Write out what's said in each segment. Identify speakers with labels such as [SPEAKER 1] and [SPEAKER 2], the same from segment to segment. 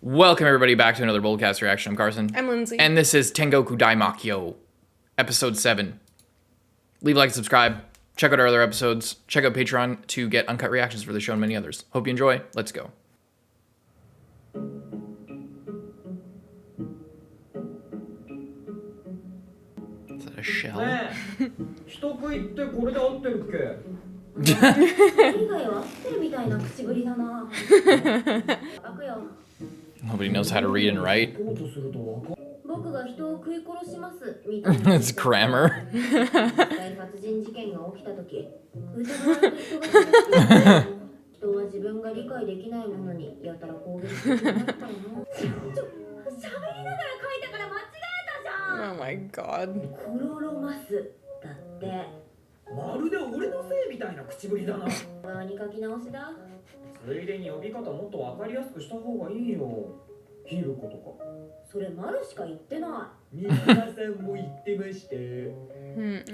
[SPEAKER 1] Welcome everybody back to another Boldcast reaction. I'm Carson.
[SPEAKER 2] I'm Lindsay.
[SPEAKER 1] And this is Tengoku Daimakyou, episode 7. Leave a like and subscribe. Check out our other episodes. Check out Patreon to get uncut reactions for the show and many others. Hope you enjoy. Let's go. Is that a shell? Nobody knows how to read and write. It's grammar.
[SPEAKER 2] Oh my god.
[SPEAKER 3] まるで俺のせいみたいな口ぶりだな。何書き直しだ。ついでに呼び方もっとわかりやすくした方がいいよ。ヒルコとか。それマルしか言ってない。皆さんも言ってました。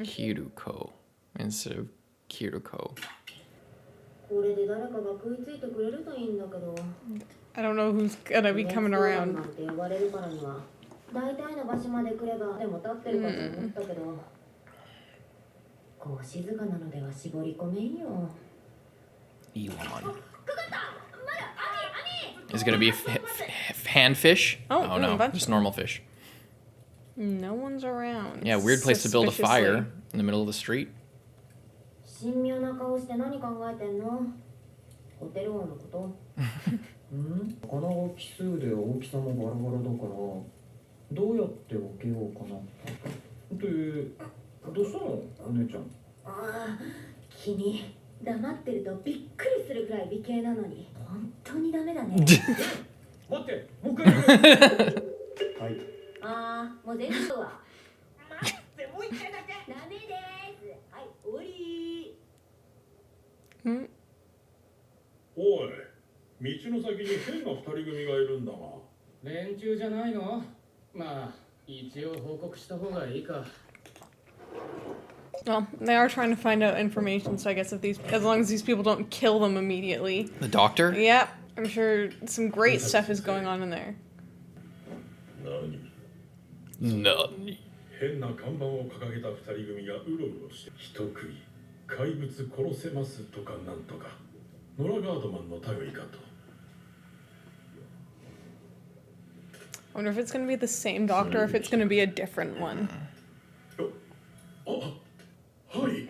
[SPEAKER 1] Kiruko instead of Kiruko.
[SPEAKER 3] これで誰かが食いついてくれるといいんだけど。
[SPEAKER 2] I don't know who's gonna be coming around.
[SPEAKER 3] なんて呼ばれるからには大体の場所まで来ればでも立ってるかと思ったけど。こう静かなのでは絞り込めんよ。
[SPEAKER 1] Elon. Is it gonna be hand fish?
[SPEAKER 2] Oh,
[SPEAKER 1] no,
[SPEAKER 2] bunch
[SPEAKER 1] just normal fish.
[SPEAKER 2] No one's around.
[SPEAKER 1] Yeah, weird place to build a fire in the middle of the street.
[SPEAKER 3] 神妙な顔して何考えてんの？ホテル王のこと？魚が奇数で大きさもバラバラだからどうやって分けようかな。で、どうしたのお姉ちゃん？ああ、君黙ってるとびっくりするくらい美形なのに本当にダメだね。待って、もう一回。はい。ああ、もう全部は。待って、もう一回だけ。ダメです。はい、終わり。
[SPEAKER 4] おい、道の先に変な二人組がいるんだが。
[SPEAKER 5] 連中じゃないの？まあ、一応報告した方がいいか。
[SPEAKER 2] Well, they are trying to find out information, so I guess as long as these people don't kill them immediately.
[SPEAKER 1] The doctor?
[SPEAKER 2] Yep, I'm sure some great stuff is going on in there.
[SPEAKER 1] 何？
[SPEAKER 4] 変な看板を掲げた二人組がうろうろして人食い、怪物殺せますとかなんとか。ノラガードマンの類かと。
[SPEAKER 2] I wonder if it's going to be the same doctor or if it's going to be a different one.
[SPEAKER 4] はい。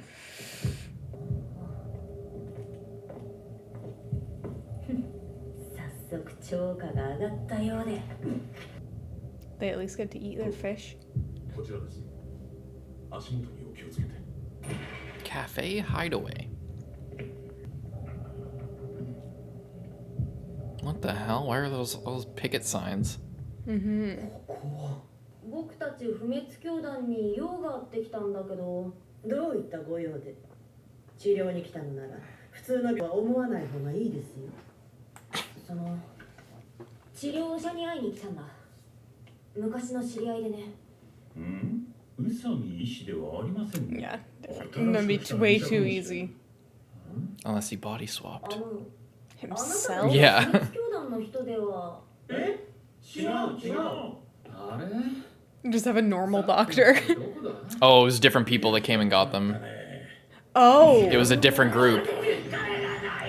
[SPEAKER 3] 早速超過が上がったようで。
[SPEAKER 2] They at least get to eat their fish.
[SPEAKER 4] こちらです。足元にお気をつけて。
[SPEAKER 1] Cafe hideaway. What the hell? Why are those picket signs?
[SPEAKER 3] 僕たち不滅教団に用があってきたんだけど、どういったご用で？治療に来たのなら普通の病は思わない方がいいですよ。その治療者に会いに来たんだ。昔の知り合いでね。
[SPEAKER 4] 宇佐美医師ではありませんね。
[SPEAKER 2] Yeah, gonna be way too easy.
[SPEAKER 1] Unless he body swapped.
[SPEAKER 2] Himself?
[SPEAKER 1] Yeah.
[SPEAKER 3] 不滅教団の人では。
[SPEAKER 4] 違う。
[SPEAKER 5] あれ？
[SPEAKER 2] Just have a normal doctor.
[SPEAKER 1] Oh, it was different people that came and got them.
[SPEAKER 2] Oh.
[SPEAKER 1] It was a different group.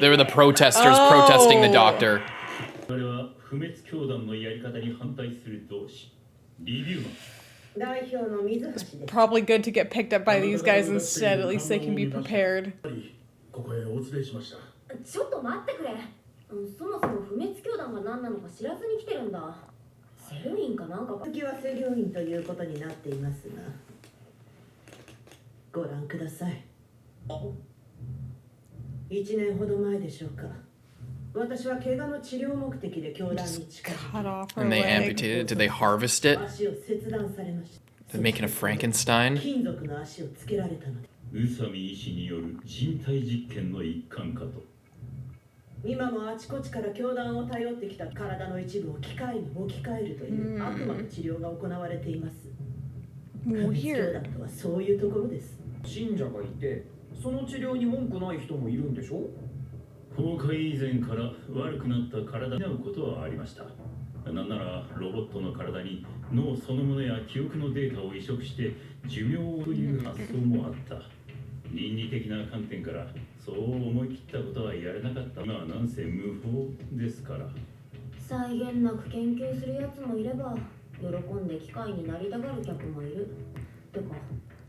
[SPEAKER 1] They were the protesters protesting the doctor.
[SPEAKER 4] それは不滅教団のやり方に反対する同志、リビューマン。
[SPEAKER 3] 代表の水橋です。
[SPEAKER 2] Probably good to get picked up by these guys instead. At least they can be prepared.
[SPEAKER 4] ここへお連れしました。
[SPEAKER 3] ちょっと待ってくれ。そもそも不滅教団が何なのか知らずに来てるんだ。セル員かなんか。次はセル員ということになっていますが、ご覧ください。1年ほど前でしょうか。私は怪我の治療目的で教団に近づき、
[SPEAKER 2] Cut off her
[SPEAKER 1] And they
[SPEAKER 2] leg.
[SPEAKER 1] amputated. Did they harvest it?
[SPEAKER 3] 足を切断されました。
[SPEAKER 1] They're making a Frankenstein?
[SPEAKER 3] 金属の足をつけられたので。
[SPEAKER 4] 宇佐美医師による人体実験の一環かと。
[SPEAKER 3] 今もあちこちから教団を頼ってきた体の一部を機械に置き換えるという悪魔の治療が行われています。不滅教団とはそういうところです。信者がいて、その治療に文句ない人もいるんでしょ？
[SPEAKER 4] 崩壊以前から悪くなった体になることはありました。
[SPEAKER 6] なんならロボットの体に脳そのものや記憶のデータを移植して寿命という発想もあった。倫理的な観点からそう思い切ったことはやれなかった。まあなんせ無法ですから。
[SPEAKER 3] 際限なく研究するやつもいれば喜んで機械になりたがる客もいる。てか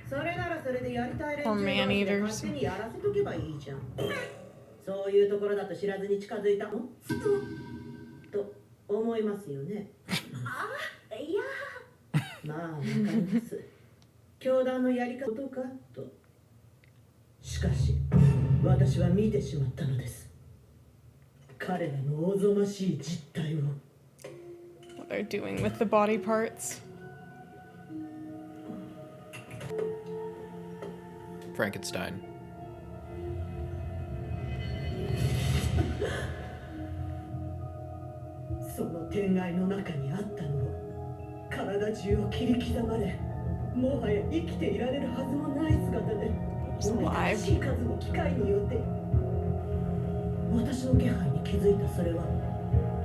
[SPEAKER 3] それならそれでやりたい連中
[SPEAKER 2] Or
[SPEAKER 3] 同
[SPEAKER 2] man
[SPEAKER 3] 士で
[SPEAKER 2] eaters.
[SPEAKER 3] 勝手にやらせとけばいいじゃん。そういうところだと知らずに近づいたのと思いますよね。あ、いやまあわかります。教団のやり方かと。しかし私は見てしまったのです。彼らのおぞましい実態を。
[SPEAKER 2] What they're doing with the body parts.
[SPEAKER 1] Frankenstein.
[SPEAKER 3] その天外の中にあったのは体中を切り刻まれ、もはや生きていられるはずもない姿で、新しい数の機械によって私の気配に気づいた。それは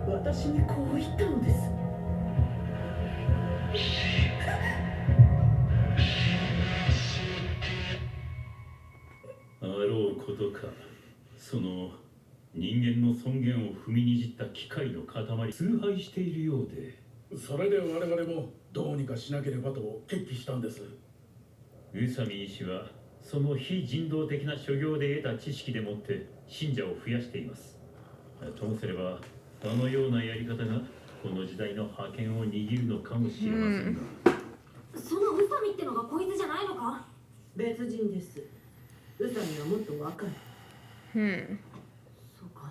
[SPEAKER 3] 私にこう言ったのです。
[SPEAKER 6] あろうことか、その人間の尊厳を踏みにじった機械の塊崇拝しているようで。
[SPEAKER 4] それで我々もどうにかしなければと決起したんです。
[SPEAKER 6] 宇佐美医師はその非人道的な所業で得た知識でもって信者を増やしています。ともすればあのようなやり方がこの時代の覇権を握るのかもしれませんが、
[SPEAKER 3] その宇佐美ってのがこいつじゃないのか。別人です。宇佐美はもっと若い。そうか。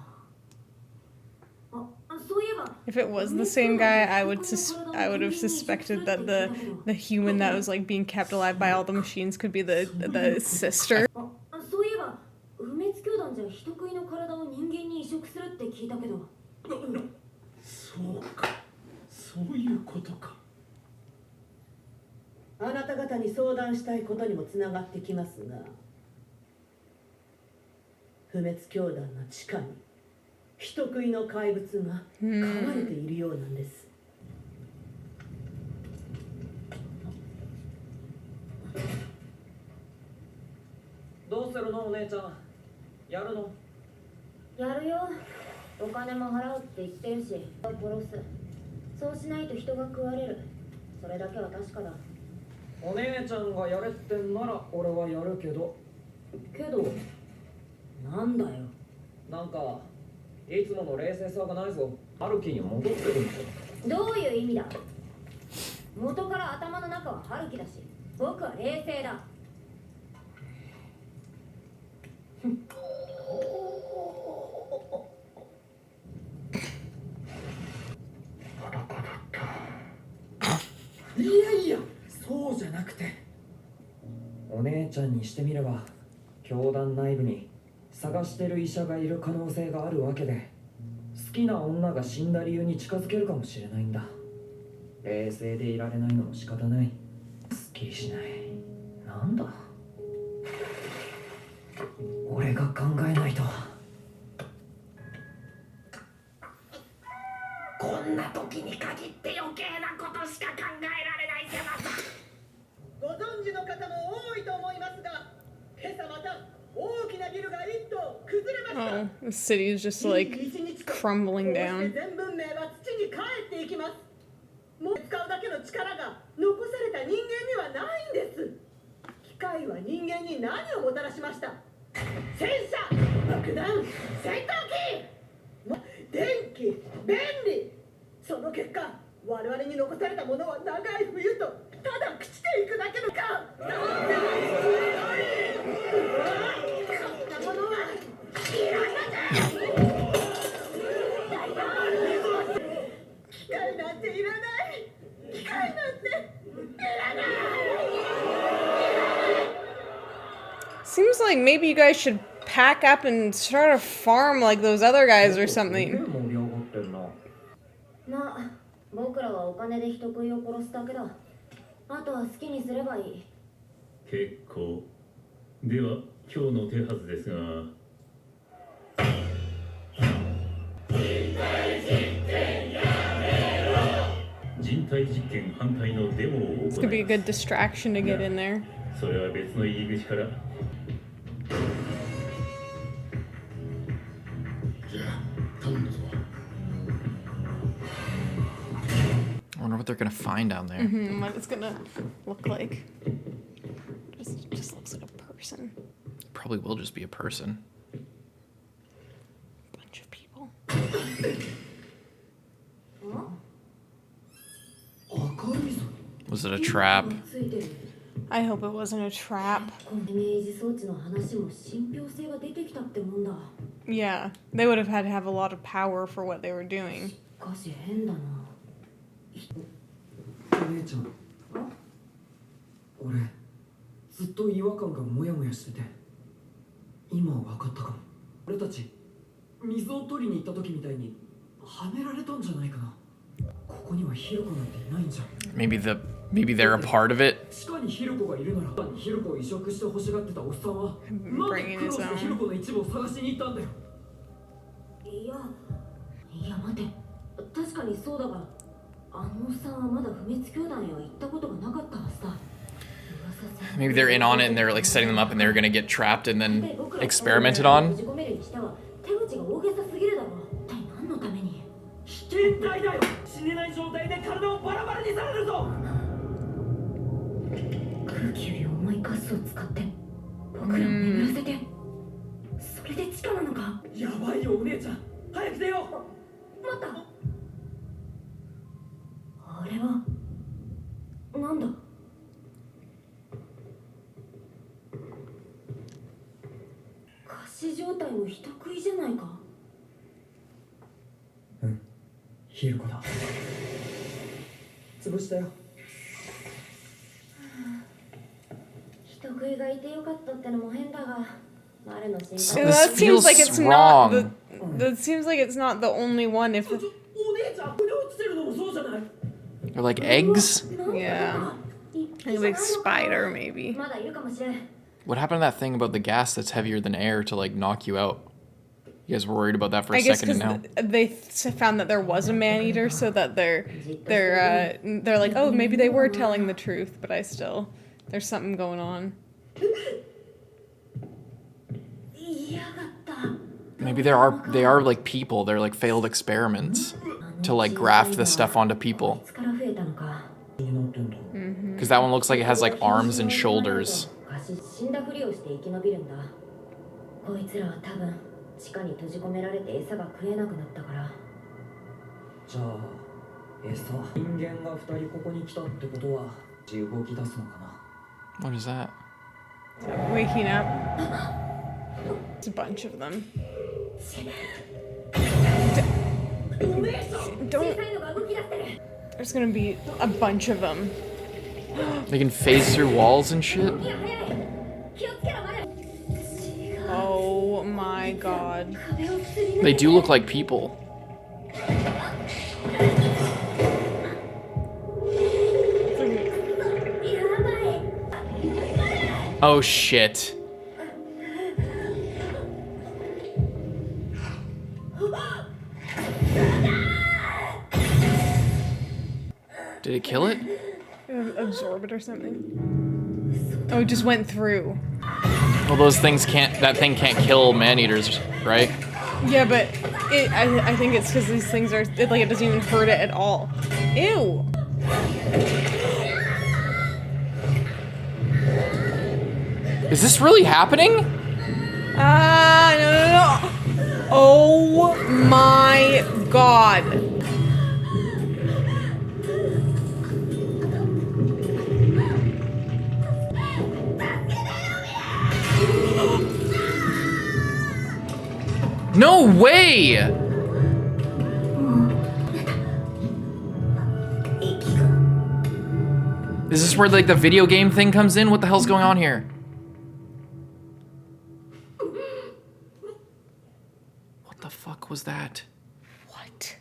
[SPEAKER 3] そういえば
[SPEAKER 2] If it was the same guy, I would have suspected that the human that was like being kept alive by all the machines could be the sister.
[SPEAKER 3] そういえば不滅教団じゃ人食いの体を人間に移植するって聞いたけど。
[SPEAKER 6] そうか、そういうことか。
[SPEAKER 3] あなた方に相談したいことにもつながってきますが、不滅教団の地下に人食いの怪物が飼われているようなんです。どうするのお姉ちゃん、やるの？やるよ。お金も払うって言ってるし、殺す。そうしないと人が食われる。それだけは確かだ。お姉ちゃんがやれってんなら俺はやるけど。けどなんだよ。なんかいつもの冷静さがないぞ。春樹に戻ってるんだ。どういう意味だ。元から頭の中は春樹だし、僕は冷静だ。いやいや、そうじゃなくて、お姉ちゃんにしてみれば教団内部に探してる医者がいる可能性があるわけで、好きな女が死んだ理由に近づけるかもしれないんだ。冷静でいられないのも仕方ない。すっきりしない。なんだ、俺が考えないと。こんな時に限って余計なことしか考えられない狭さ。ご存知の方も多いと思いますが、今朝また大きなビルが一棟崩れました。
[SPEAKER 2] Oh, the city is just like crumbling down.
[SPEAKER 3] 全文明は土に帰っていきます。もう使うだけの力が残された人間にはないんです。機械は人間に何をもたらしました。戦車、爆弾、戦闘機、電気、便利。その結果、我々に残されたものは長い冬とただ朽ちていくだけのか。なんて強い。こんなものはいらない。機械なんていらない。機械なんていらない。
[SPEAKER 2] Seems like maybe you guys should pack up and start a farm like those other guys or something.
[SPEAKER 3] まあ、僕らはお金で人食いを殺すだけだ。あとは好きにすればいい。
[SPEAKER 6] 結構。では今日の手はずですが、
[SPEAKER 3] 人体実験やめろ。
[SPEAKER 6] 体実験反対のデモを
[SPEAKER 2] This
[SPEAKER 6] 行
[SPEAKER 2] could be
[SPEAKER 6] い
[SPEAKER 2] a
[SPEAKER 6] ま
[SPEAKER 2] good
[SPEAKER 6] す。
[SPEAKER 2] distraction to get in there.
[SPEAKER 6] それは別の入り口から。
[SPEAKER 4] じゃあ頼んだぞ。
[SPEAKER 1] I wonder what they're gonna find down there.
[SPEAKER 2] What it's gonna look like. Just looks like a person.
[SPEAKER 1] Probably will just be a person.
[SPEAKER 2] Bunch of people.
[SPEAKER 3] 明るいぞ。
[SPEAKER 1] Was it a trap?
[SPEAKER 3] ついてる。
[SPEAKER 2] I hope it wasn't a trap.
[SPEAKER 3] このイメージ装置の話も信憑性が出てきたってもんだ。
[SPEAKER 2] Yeah, they would have had to have a lot of power for what they were doing.
[SPEAKER 3] しかし変だな。お姉ちゃん。俺ずっと違和感がモヤモヤしてて、今は分かったかも。俺たち水を取りに行った時みたいにはめられたんじゃないかな。ここにはヒロコなんていないんじゃん。
[SPEAKER 1] Maybe they're a part of it.
[SPEAKER 3] 地下にヒロコがいるなら、ヒロコを移植して欲しがってたおっさんはなんで苦労してヒロコの一部を探しに行ったんだよ。いや待て、確かにそうだが、あのおっさんはまだ不滅教団へは行ったことがなかったはずだ。
[SPEAKER 1] Maybe they're in on it and they're like setting them up and they're gonna get trapped and then experimented on.
[SPEAKER 3] 手口が大げさすぎるだろ。一体何のために？危険体だよ。死ねない状態で体をバラバラにされるぞ。空気より重いガスを使って僕らを眠らせて、それで地下なのか。やばいよお姉ちゃん、早く出よう。待った。あれはなんだ。仮死状態も人食いじゃないか。うん、ヒルコだ。潰したよ。人食いがいてよかったってのも変だが、誰の心
[SPEAKER 1] So
[SPEAKER 3] 配。
[SPEAKER 1] this
[SPEAKER 2] That seems like
[SPEAKER 1] feels
[SPEAKER 2] it's not the.
[SPEAKER 1] wrong.
[SPEAKER 2] That seems like it's not the only one. If
[SPEAKER 3] お姉ちゃん、船落ちてるのもそうじゃない。
[SPEAKER 1] They're like eggs?
[SPEAKER 2] yeah, like a big spider maybe.
[SPEAKER 3] まだいるかもしれん。
[SPEAKER 1] What happened to that thing about the gas that's heavier than air to like knock you out? You guys were worried about that for a
[SPEAKER 2] I guess
[SPEAKER 1] second
[SPEAKER 2] because
[SPEAKER 1] and now.
[SPEAKER 2] they found that there was a man eater, so that they're like, oh, maybe they were telling the truth, but there's something going on.
[SPEAKER 1] Maybe they are like people. They're like failed experiments to like graft this stuff onto people. Because that one looks like it has like arms and shoulders.
[SPEAKER 3] 死んだふりをして生き延びるんだ。こいつらは多分地下に閉じ込められて餌が食えなくなったから。じゃあ餌、人間が2人ここに来たってことは動き出すのかな。
[SPEAKER 1] What is that?
[SPEAKER 2] Waking up. It's a bunch of them. Don't. There's gonna be a bunch of them.
[SPEAKER 1] They can phase through walls and shit?
[SPEAKER 2] Oh my god.
[SPEAKER 1] They do look like people. Oh shit. Did it kill it?
[SPEAKER 2] Absorb it or something? Oh, it just went through.
[SPEAKER 1] Well, those things that thing can't kill man-eaters, right?
[SPEAKER 2] Yeah, but I think it's because these things it doesn't even hurt it at all. Ew.
[SPEAKER 1] Is this really happening?
[SPEAKER 2] No. Oh my god.
[SPEAKER 1] No way! Is this where like the video game thing comes in? What the hell's going on here? What the fuck was that?
[SPEAKER 2] What?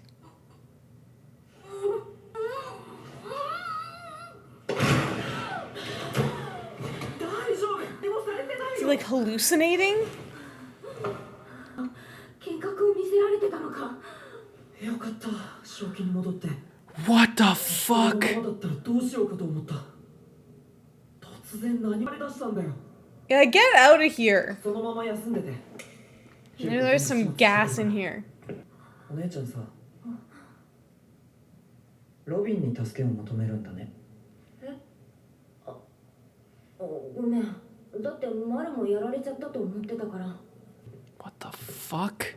[SPEAKER 2] Is he like hallucinating?
[SPEAKER 3] 幻覚を見せられてたのか。よかった、正気に戻って。
[SPEAKER 1] What the
[SPEAKER 3] この
[SPEAKER 1] fuck?
[SPEAKER 3] ままだったらどうしようかと思った。突然何言われ出したんだよ。
[SPEAKER 2] Yeah, get out of here.
[SPEAKER 3] そのまま休んでて。
[SPEAKER 2] There's some gas in here.
[SPEAKER 3] お姉ちゃんさ、ロビンに助けを求めるんだね。
[SPEAKER 7] ごめん。だってマルもやられちゃったと思ってたから。
[SPEAKER 1] What the fuck?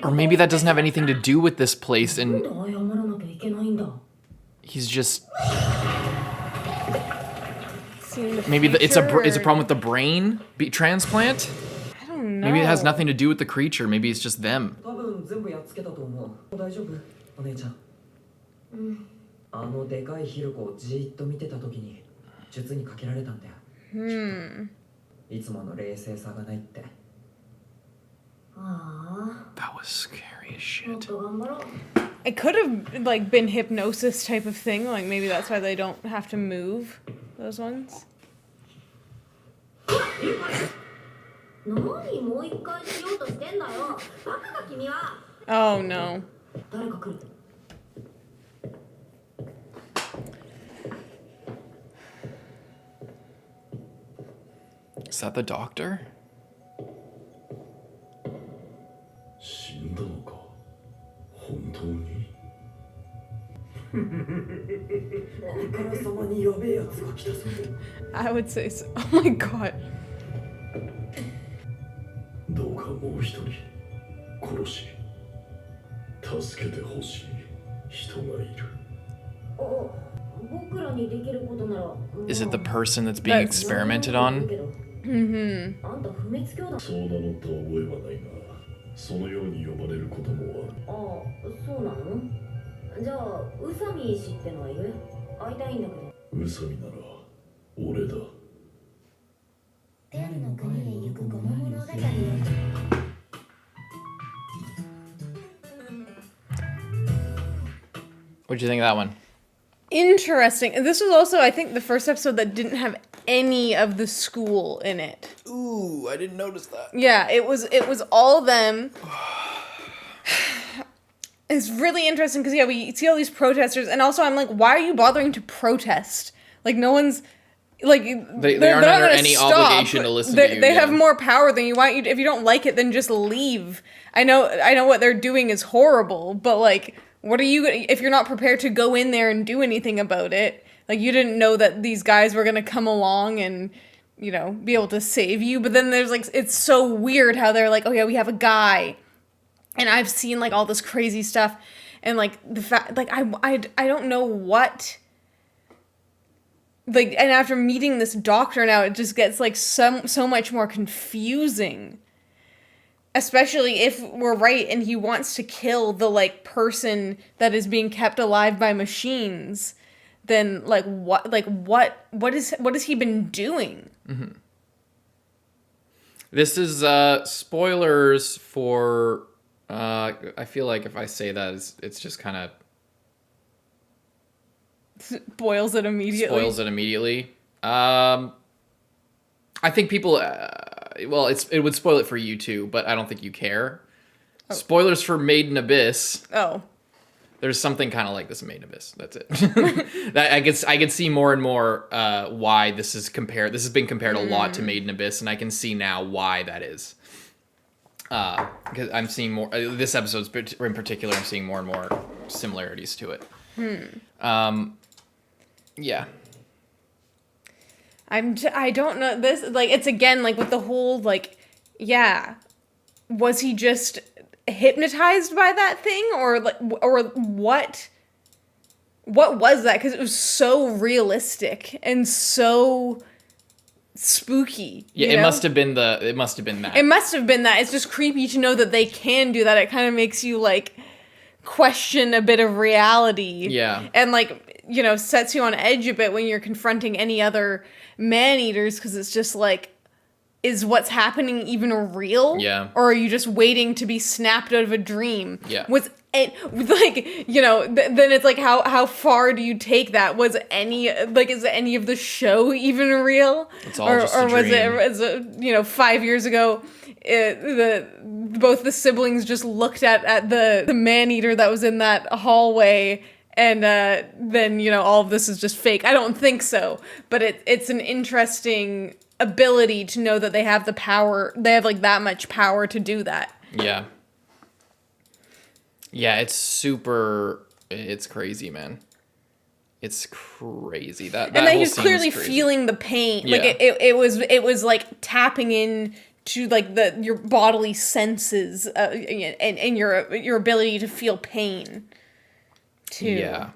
[SPEAKER 1] Or maybe that doesn't have anything to do with this place
[SPEAKER 7] なん
[SPEAKER 1] and
[SPEAKER 7] で謝らなきゃいけないんだ。
[SPEAKER 1] he's just
[SPEAKER 2] Seeing the
[SPEAKER 1] maybe it's a
[SPEAKER 2] future.
[SPEAKER 1] problem with the brain transplant?
[SPEAKER 2] I don't know.
[SPEAKER 1] Maybe it has nothing to do with the creature. Maybe it's just them.
[SPEAKER 3] 多分全部やっつけたと思う。大丈夫？お姉ちゃん。あのでかいヒルコをじーっと見てた時に術にかけられたんだよ。いつもの冷静さがないって。
[SPEAKER 7] あ
[SPEAKER 1] That was scary as
[SPEAKER 7] あ、もっ
[SPEAKER 1] shit.
[SPEAKER 7] と頑張ろう。
[SPEAKER 2] It could have like been hypnosis type of thing. Like maybe that's why they don't have to move those ones.
[SPEAKER 7] 何もう一回しようとしてんだよ。バカか君は。
[SPEAKER 2] Oh no.
[SPEAKER 7] 誰か来る。
[SPEAKER 1] Is that the doctor?
[SPEAKER 4] 死んだのか本当に
[SPEAKER 3] あからさまにやべえやつが来たぞ。
[SPEAKER 2] I would say so. Oh my god.
[SPEAKER 4] どうかもう一人殺し助けてほしい人がいる。
[SPEAKER 7] 僕らにできることなら。
[SPEAKER 1] Is it the person that's being experimented on?
[SPEAKER 7] あんた不滅教だ。
[SPEAKER 4] そう名乗った覚えはないが、そのように呼ばれることもある。
[SPEAKER 7] ああ、そうなの？じゃあ、宇佐美氏ってのはいる？会いたいんだけど。
[SPEAKER 4] 宇佐美なら俺だ。
[SPEAKER 7] 天の国へ行くこの物語を。
[SPEAKER 1] What'd you think of that one?
[SPEAKER 2] Interesting. And this was also, I think, the first episode that didn't have any of the school in it.
[SPEAKER 1] Ooh, I didn't notice that.
[SPEAKER 2] Yeah, it was all them. It's really interesting because, yeah, we see all these protesters, and also I'm like, why are you bothering to protest? Like, no one's, like...
[SPEAKER 1] They
[SPEAKER 2] they're
[SPEAKER 1] aren't
[SPEAKER 2] not
[SPEAKER 1] under
[SPEAKER 2] gonna
[SPEAKER 1] any
[SPEAKER 2] stop.
[SPEAKER 1] obligation to listen to you.
[SPEAKER 2] They
[SPEAKER 1] yeah.
[SPEAKER 2] have more power than you. Why don't you, if you don't like it, then just leave. I know what they're doing is horrible, but, like, what are you... If you're not prepared to go in there and do anything about it, like, you didn't know that these guys were gonna come along and... you know, be able to save you. But then there's like, it's so weird how they're like, oh yeah, we have a guy. And I've seen like all this crazy stuff. And like the fact, like, I don't know what, like, and after meeting this doctor now, it just gets like so much more confusing. Especially if we're right and he wants to kill the like person that is being kept alive by machines. Then like what has he been doing?
[SPEAKER 1] Mm-hmm. This is spoilers for I feel like if I say that it's just kind of
[SPEAKER 2] Spoils it immediately.
[SPEAKER 1] I think people well it would spoil it for you too, but I don't think you care. Oh. Spoilers for Made in Abyss.
[SPEAKER 2] Oh.
[SPEAKER 1] There's something kind of like this in Made in Abyss. That's it. That I could see more and more why this is compared. This has been compared a lot to Made in Abyss, and I can see now why that is. Because I'm seeing more. This episode in particular, I'm seeing more and more similarities to it. Yeah.
[SPEAKER 2] I don't know this. Like it's again like with the whole like, yeah, was he just hypnotized by that thing or what was that? Because it was so realistic and so spooky.
[SPEAKER 1] Yeah, it must have been that.
[SPEAKER 2] It must have been that. It's just creepy to know that they can do that. It kind of makes you like question a bit of reality.
[SPEAKER 1] Yeah.
[SPEAKER 2] And like, you know, sets you on edge a bit when you're confronting any other man-eaters because it's just like, is what's happening even real?
[SPEAKER 1] Yeah.
[SPEAKER 2] Or are you just waiting to be snapped out of a dream?
[SPEAKER 1] Yeah.
[SPEAKER 2] What's And like, you know, then it's like how far do you take that? Was any like is any of the show even real?
[SPEAKER 1] It's all just a
[SPEAKER 2] was it you know 5 years ago? Both the siblings just looked at the man-eater that was in that hallway, and then you know all of this is just fake. I don't think so, but it's an interesting ability to know that they have the power. They have like that much power to do that.
[SPEAKER 1] Yeah. It's crazy, man. It's crazy. That
[SPEAKER 2] And that
[SPEAKER 1] whole
[SPEAKER 2] he's
[SPEAKER 1] scene
[SPEAKER 2] clearly
[SPEAKER 1] is crazy.
[SPEAKER 2] feeling the pain.
[SPEAKER 1] Yeah.
[SPEAKER 2] Like it was like tapping in to like your bodily senses and your ability to feel pain too.
[SPEAKER 1] Yeah.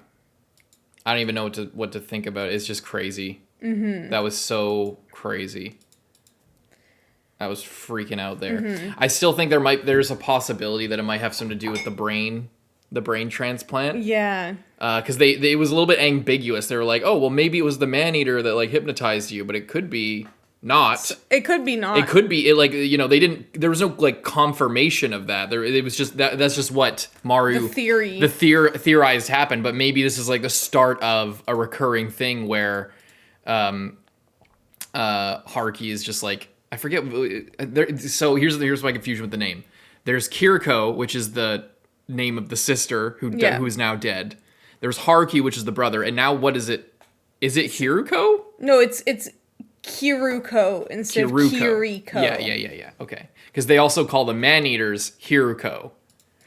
[SPEAKER 1] I don't even know what to think about. It's just crazy. Mm-hmm. That was so crazy. I was freaking out there. Mm-hmm. I still think there's a possibility that it might have something to do with the brain transplant.
[SPEAKER 2] Yeah.
[SPEAKER 1] Because it was a little bit ambiguous. They were like, oh, well, maybe it was the man-eater that like hypnotized you, but it could be not.
[SPEAKER 2] It could be not.
[SPEAKER 1] It could be. It like, you know, there was no like confirmation of that. It was just that's just what Maru theorized happened. But maybe this is like the start of a recurring thing where Haruki is just like, I forget. So here's my confusion with the name. There's Kiriko, which is the name of the sister who is now dead. There's Haruki, which is the brother, and now what is it? Is it Hiruko?
[SPEAKER 2] No, it's Kiruko instead of Kiriko.
[SPEAKER 1] Yeah. Okay, because they also call the man-eaters Hiruko.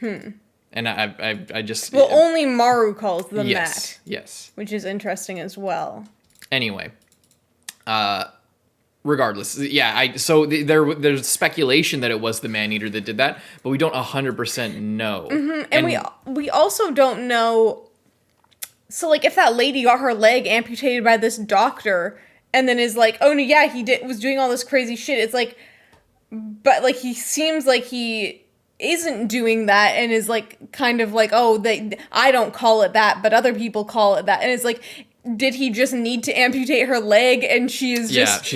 [SPEAKER 1] And I just
[SPEAKER 2] only Maru calls them that.
[SPEAKER 1] Yes.
[SPEAKER 2] Which is interesting as well.
[SPEAKER 1] Anyway, regardless, yeah. There's speculation that it was the man-eater that did that, but we don't 100% know.
[SPEAKER 2] Mm-hmm. And we also don't know. So like, if that lady got her leg amputated by this doctor, and then is like, oh no, yeah, was doing all this crazy shit. It's like, but like he seems like he isn't doing that, and is like kind of like, oh, I don't call it that, but other people call it that, and it's like, did he just need to amputate her leg, and she's just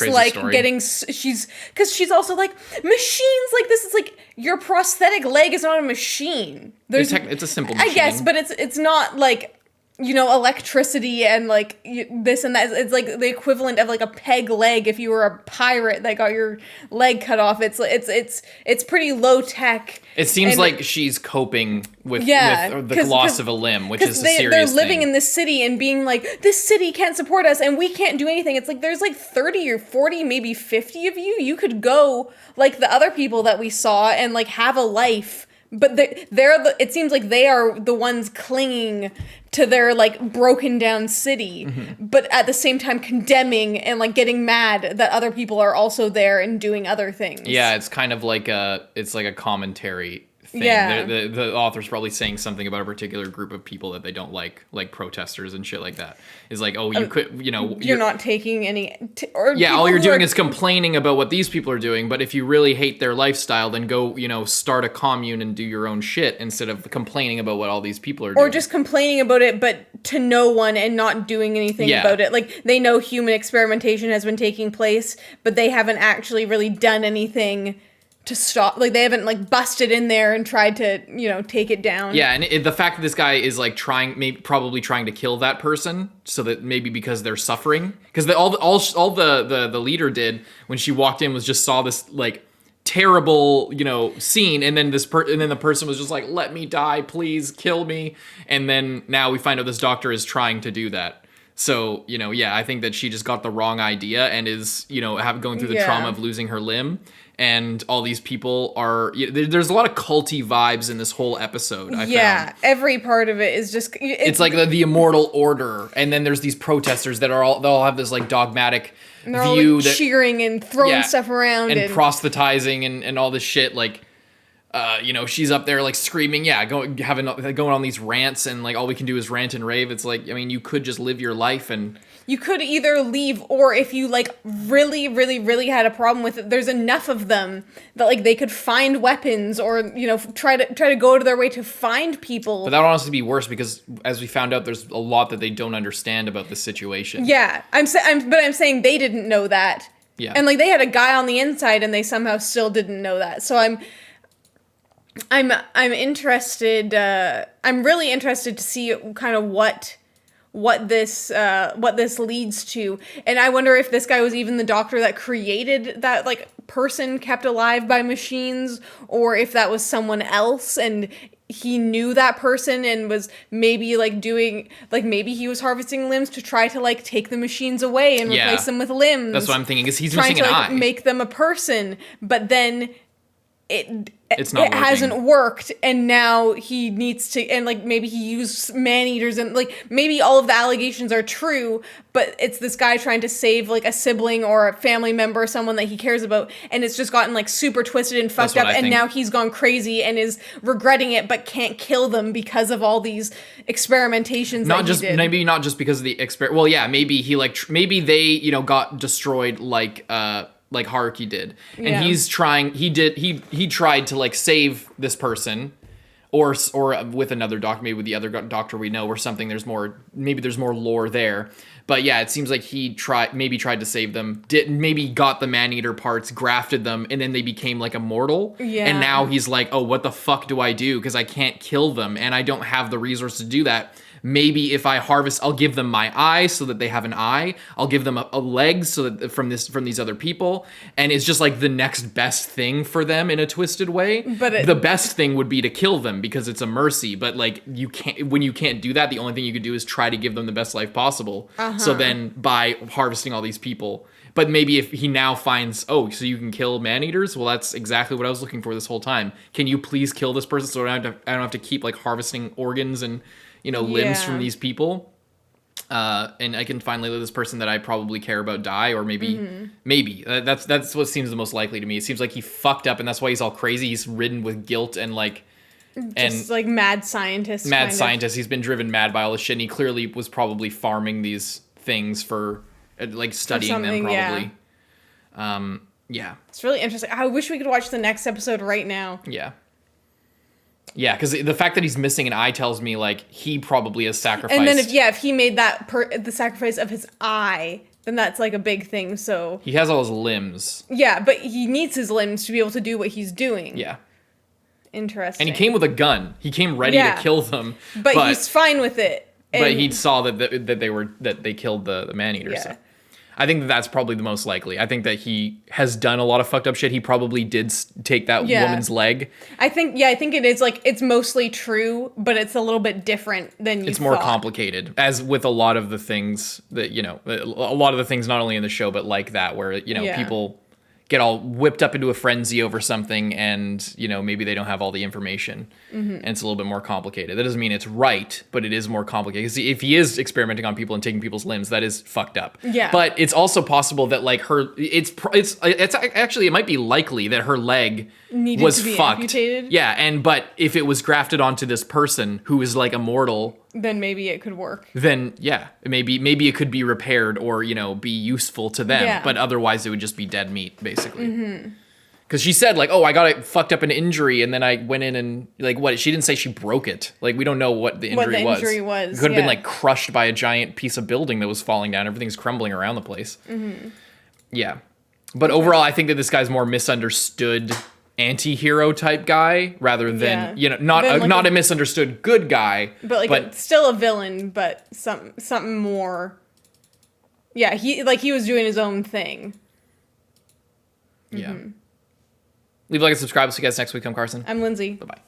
[SPEAKER 2] like story. Because she's also like, machines, like this is like, your prosthetic leg is not a machine.
[SPEAKER 1] It's a simple machine.
[SPEAKER 2] I guess, but it's not like, you know, electricity and like this and that. It's like the equivalent of like a peg leg if you were a pirate that got your leg cut off. It's pretty low tech.
[SPEAKER 1] It seems like she's coping with the loss of a limb, which is a serious thing.
[SPEAKER 2] They're living in this city and being like, this city can't support us and we can't do anything. It's like, there's like 30 or 40, maybe 50 of you. You could go like the other people that we saw and like have a life. But it seems like they are the ones clinging to their like broken down city, but at the same time condemning and like getting mad that other people are also there and doing other things.
[SPEAKER 1] Yeah, it's kind of like a commentary thing.
[SPEAKER 2] Yeah.
[SPEAKER 1] The author's probably saying something about a particular group of people that they don't like protesters and shit like that. Is like, oh, you could, you know,
[SPEAKER 2] you're not taking any.
[SPEAKER 1] All you're doing is complaining about what these people are doing. But if you really hate their lifestyle, then go, you know, start a commune and do your own shit instead of complaining about what all these people are doing.
[SPEAKER 2] Or just complaining about it, but to no one and not doing anything about it. Like, they know human experimentation has been taking place, but they haven't actually really done anything to stop. Like, they haven't like busted in there and tried to, you know, take it down.
[SPEAKER 1] Yeah, and the fact that this guy is like probably trying to kill that person, so that maybe because they're suffering, because all the leader did when she walked in was just saw this like terrible, you know, scene, and then the person was just like, let me die, please kill me, and then now we find out this doctor is trying to do that. So, you know, yeah, I think that she just got the wrong idea and is, you know, going through the trauma of losing her limb. And all these people are... There's a lot of culty vibes in this whole episode, I found.
[SPEAKER 2] Every part of it is just...
[SPEAKER 1] It's like the immortal order. And then there's these protesters that they all have this like dogmatic
[SPEAKER 2] and they're
[SPEAKER 1] view.
[SPEAKER 2] All, like, cheering and throwing stuff around.
[SPEAKER 1] And proselytizing and all this shit. Like, you know, she's up there like screaming, going on these rants, and like all we can do is rant and rave. It's like, I mean, you could just live your life and...
[SPEAKER 2] You could either leave, or if you like really, really, really had a problem with it, there's enough of them that like they could find weapons, or, you know, try to go to their way to find people.
[SPEAKER 1] But that would honestly be worse, because as we found out, there's a lot that they don't understand about the situation.
[SPEAKER 2] Yeah, I'm saying they didn't know that.
[SPEAKER 1] Yeah,
[SPEAKER 2] and like they had a guy on the inside, and they somehow still didn't know that. So I'm interested. I'm really interested to see kind of what this leads to, and I wonder if this guy was even the doctor that created that like person kept alive by machines, or if that was someone else and he knew that person and was maybe like doing like maybe he was harvesting limbs to try to like take the machines away and replace them with limbs.
[SPEAKER 1] That's what I'm thinking, because he's
[SPEAKER 2] trying
[SPEAKER 1] missing
[SPEAKER 2] to
[SPEAKER 1] an
[SPEAKER 2] like
[SPEAKER 1] eye.
[SPEAKER 2] make them a person, but then
[SPEAKER 1] it's not
[SPEAKER 2] it hasn't worked, and now he needs to, and like maybe he used man-eaters, and like maybe all of the allegations are true, but it's this guy trying to save like a sibling or a family member, someone that he cares about, and it's just gotten like super twisted and fucked up, and now he's gone crazy and is regretting it but can't kill them because of all these experimentations
[SPEAKER 1] maybe not just because of the well, yeah, maybe he like maybe they, you know, got destroyed like Haruki did, and he tried to like save this person, or with another doctor, maybe with the other doctor we know, or something. There's more lore there, but yeah, it seems like he tried to save them, maybe got the man-eater parts, grafted them, and then they became like immortal. And now he's like, oh, what the fuck do I do, because I can't kill them and I don't have the resource to do that. Maybe if I harvest, I'll give them my eye so that they have an eye. I'll give them a leg so that from these other people, and it's just like the next best thing for them in a twisted way. But the best thing would be to kill them because it's a mercy. But like you can't do that. The only thing you could do is try to give them the best life possible. So then by harvesting all these people. But maybe if he now finds, oh, so you can kill man-eaters? Well, that's exactly what I was looking for this whole time. Can you please kill this person so I don't have to keep like harvesting organs and, you know, limbs from these people, and I can finally let this person that I probably care about die, or maybe that's what seems the most likely to me. It seems like he fucked up, and that's why he's all crazy. He's ridden with guilt and like,
[SPEAKER 2] like mad scientist.
[SPEAKER 1] He's been driven mad by all this shit, and he clearly was probably farming these things for like studying them probably. Yeah,
[SPEAKER 2] it's really interesting. I wish we could watch the next episode right now. Yeah, because the fact that he's missing an eye tells me like he probably has sacrificed. And then if he made that the sacrifice of his eye, then that's like a big thing. So
[SPEAKER 1] he has all his limbs.
[SPEAKER 2] Yeah, but he needs his limbs to be able to do what he's doing.
[SPEAKER 1] Yeah.
[SPEAKER 2] Interesting.
[SPEAKER 1] And he came with a gun. He came ready to kill them.
[SPEAKER 2] But he's fine with it.
[SPEAKER 1] But he saw that they killed the man-eaters. Yeah. So. I think that's probably the most likely. I think that he has done a lot of fucked up shit. He probably did take that woman's leg. I think it is like, it's mostly true, but it's a little bit different than you thought. More complicated, as with a lot of the things that, you know, a lot of the things not only in the show, but like that, where, you know, people get all whipped up into a frenzy over something, and, you know, maybe they don't have all the information, and it's a little bit more complicated. That doesn't mean it's right, but it is more complicated. Because if he is experimenting on people and taking people's limbs, that is fucked up. Yeah. But it's also possible that like it's actually, it might be likely that her leg was to be fucked. Amputated. Yeah, but if it was grafted onto this person who is like immortal, then maybe it could work. Then maybe it could be repaired, or, you know, be useful to them. Yeah. But otherwise it would just be dead meat, basically. Because she said like, oh, I got it fucked up an injury, and then I went in and like, what? She didn't say she broke it. Like, we don't know what the injury was. It could have been like crushed by a giant piece of building that was falling down. Everything's crumbling around the place. Yeah. But overall, I think that this guy's more misunderstood anti-hero type guy, rather than, you know, not a misunderstood good guy, but still a villain, but something more. Yeah, he was doing his own thing. Yeah. Leave a like and subscribe. See you guys next week. I'm Carson. I'm Lindsay. Bye-bye.